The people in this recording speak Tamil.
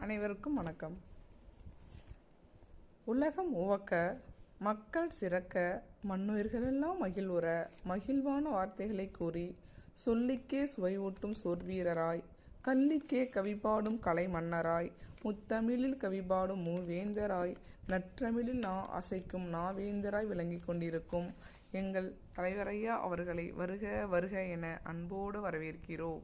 அனைவருக்கும் வணக்கம். உலகம் உவக்க, மக்கள் சிறக்க, மண்ணுயிர்களெல்லாம் மகிழ்வுற, மகிழ்வான வார்த்தைகளை கூறி, சொல்லிக்கே சுவையூட்டும் சொற்வீரராய், கல்லிக்கே கவிபாடும் கலை மன்னராய், முத்தமிழில் கவிபாடும் மூவேந்தராய், நற்றமிழில் அசைக்கும் நாவேந்தராய் விளங்கிக் கொண்டிருக்கும் எங்கள் தலைவரையா அவர்களை வருக வருக என அன்போடு வரவேற்கிறோம்.